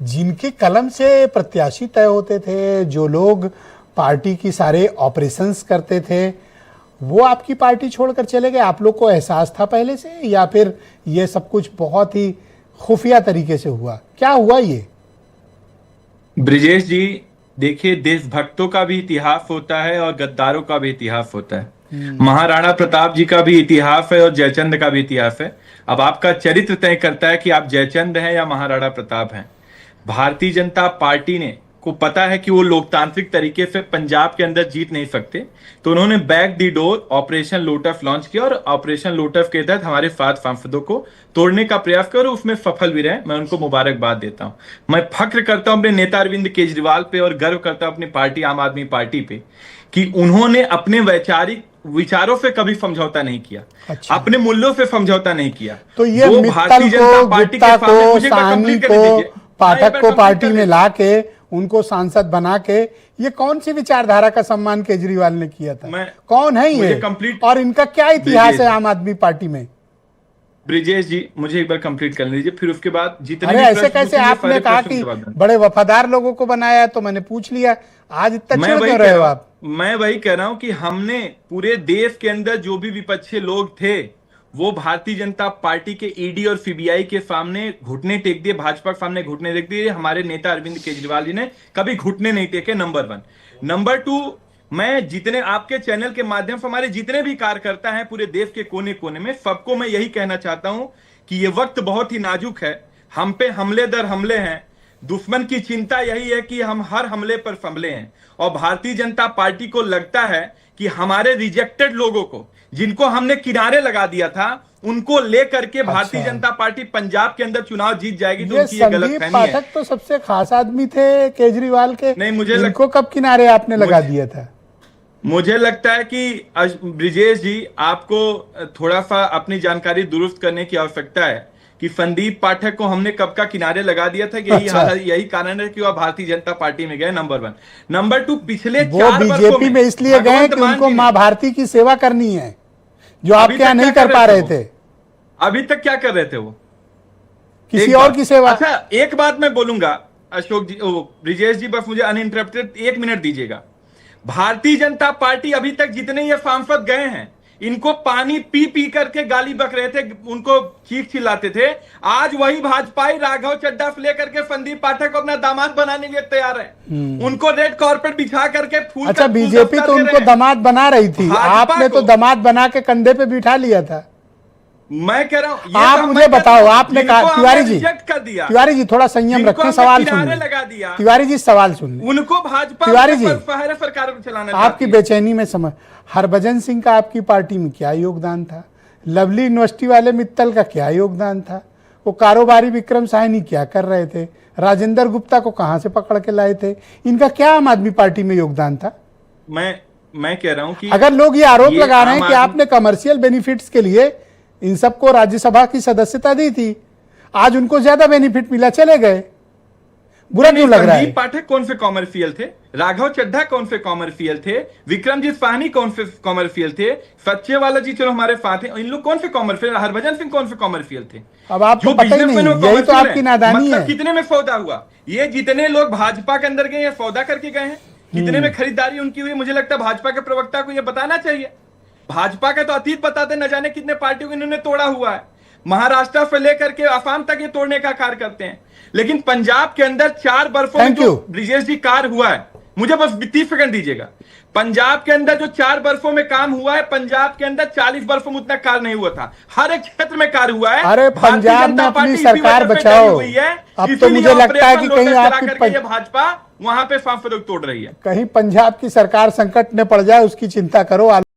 जिनके कलम से प्रत्याशी तय होते थे, जो लोग पार्टी की सारे ऑपरेशंस करते थे, वो आपकी पार्टी छोड़कर चले गए। आप लोग को एहसास था पहले से, या फिर ये सब कुछ बहुत ही खुफिया तरीके से हुआ? क्या हुआ ये? ब्रिजेश जी, देखिए, देशभक्तों का भी इतिहास होता है और गद्दारों का भी इतिहास होता है। महाराणा प्रताप जी का भी इतिहास है और जयचंद का भी इतिहास है। अब आपका चरित्र तय करता है कि आप जयचंद हैं या महाराणा प्रताप हैं। भारतीय जनता पार्टी ने को पता है कि वो लोकतांत्रिक तरीके से पंजाब के अंदर जीत नहीं सकते, तो उन्होंने back the door operation lotus launch किया और ऑपरेशन लोटस के तहत हमारे 7 सांसदों को तोड़ने का प्रयास किया और उसमें सफल भी रहे। मैं उनको मुबारकबाद देता हूं। मैं फख्र करता हूं अपने नेता अरविंद केजरीवाल पे और गर्व करता हूं अपनी पार्टी आम आदमी पार्टी पे कि उन्होंने अपने वैचारिक विचारों से कभी समझौता नहीं किया। अच्छा। अपने मूल्यों से समझौता नहीं किया। तो ये मित्तल को, गुप्ता को, साहनी को, पाठक को पार्टी में लाके उनको सांसद बना के, ये कौन सी विचारधारा का सम्मान केजरीवाल ने किया था? कौन है ये और इनका क्या इतिहास है आम आदमी पार्टी में? ब्रिजेश जी, मुझे एक बार कंप्लीट करने दीजिए, फिर उसके बाद जितने भी ऐसे कैसे आपने कहा कि बड़े वफादार लोगों को बनाया, तो मैंने पूछ लिया। आज इतना चिढ़ क्यों रहे हो आप? मैं वही कह रहा हूं कि हमने पूरे देश के अंदर जो भी विपक्षी लोग थे, वो भारतीय जनता पार्टी के ईडी और सीबीआई के सामने घुटने टेक दिए, भाजपा के सामने घुटने टेक दिए। हमारे नेता अरविंद केजरीवाल जी ने कभी घुटने नहीं टेके, नंबर 1। नंबर 2, मैं जितने आपके चैनल के माध्यम से हमारे जितने भी कार्यकर्ता हैं पूरे देश के कोने कोने में, सबको मैं यही कहना चाहता हूं कि ये वक्त बहुत ही नाजुक है। हम पे हमले दर हमले हैं। दुश्मन की चिंता यही है कि हम हर हमले पर संभले हैं और भारतीय जनता पार्टी को लगता है कि हमारे रिजेक्टेड लोगों को, जिनको हमने किनारे लगा दिया था, उनको लेकर के भारतीय जनता पार्टी पंजाब के अंदर चुनाव जीत जाएगी। तो उनकी ये गलतफहमी है। पाठक तो सबसे खास आदमी थे केजरीवाल के। नहीं, मुझे इनको कब किनारे आपने लगा दिया था? मुझे लगता है कि ब्रिजेश जी, आपको थोड़ा सा अपनी जानकारी दुरुस्त करने की आवश्यकता है कि संदीप पाठक को हमने कब का किनारे लगा दिया था। यही कारण है कि वह भारतीय जनता पार्टी में गए, नंबर 1। नंबर 2, पिछले 4 बीजेपी में इसलिए गए कि उनको मां भारती की सेवा करनी है, जो आप क्या नहीं कर पा रहे थे। अभी तक क्या कर रहे थे वो? किसी और की सेवा। अच्छा, एक बात मैं बोलूंगा अशोक जी, ब्रिजेश जी, बस मुझे अनइंटरप्टेड 1 मिनट दीजिएगा। भारतीय जनता पार्टी अभी तक जितने ये सांसद गए हैं, इनको पानी पी पी करके गाली बक रहे थे, उनको चीख चिल्लाते थे। आज वही भाजपाई राघव चड्ढा से लेकर के संदीप पाठक को अपना दामाद बनाने के लिए तैयार है। उनको रेड कार्पेट बिछा करके फूल। अच्छा, बीजेपी तो उनको दामाद बना रही थी, आपने तो दामाद बना के कंधे पे बिठा लिया था। मैं कह रहा हूं, आप मुझे बताओ, आपने कहा तिवारी जी, कर दिया। तिवारी जी थोड़ा संयम रखें, सवाल सुनिए। लगा दिया तिवारी जी, सवाल सुनिए। उनको भाजपा तिवारी जी, सरकार को चलाना, आपकी बेचैनी में समझ। हरभजन सिंह का आपकी पार्टी में क्या योगदान था? लवली यूनिवर्सिटी वाले मित्तल का क्या योगदान था? वो कारोबारी विक्रम साहनी क्या कर रहे थे? राजेंद्र गुप्ता को कहां से पकड़ के लाए थे? इनका क्या आम आदमी पार्टी में योगदान था? मैं कह रहा हूं कि अगर लोग ये आरोप लगा रहे हैं कि आपने कमर्शियल बेनिफिट्स के लिए इन सबको राज्यसभा की सदस्यता दी थी, आज उनको ज्यादा बेनिफिट मिला, चले गए, बुरा क्यों लग रहा है? संदीप पाठक कौन से कॉमर्शियल थे? राघव चड्ढा कौन से कॉमर्शियल थे? विक्रमजीत साहनी कौन से कॉमर्शियल थे? सच्चे वाला जी चलो हमारे साथ हैं, इन लोग कौन से कॉमर्शियल? हरभजन सिंह कौन से कॉमर्शियल थे? अब आपको पता ही नहीं, यही तो आपकी नादानी है। कितने में सौदा हुआ? ये जितने लोग भाजपा के अंदर गए, सौदा करके गए हैं, कितने में खरीदारी उनकी हुई? मुझे लगता है भाजपा के प्रवक्ता को यह बताना चाहिए। भाजपा का तो अतीत बताते, न जाने कितने पार्टियों को इन्होंने तोड़ा हुआ है। महाराष्ट्र से लेकर के असम तक ये तोड़ने का कार्य करते हैं। लेकिन पंजाब के अंदर 4 बर्फों में जो ब्रिजेश जी कार्य हुआ है, मुझे बस 30 सेकंड दीजिएगा। पंजाब के अंदर जो 4 बर्फों में काम हुआ है, पंजाब के अंदर 40 बर्फों में उतना कार्य नहीं हुआ था। हर एक क्षेत्र में कार्य हुआ है। अरे पंजाब में अपनी सरकार बचाओ। अब तो मुझे लगता है कि कहीं आपकी भाजपा वहां पे सांसदों तोड़ रही है। कहीं पंजाब की सरकार संकट में पड़ जाए, उसकी चिंता करो।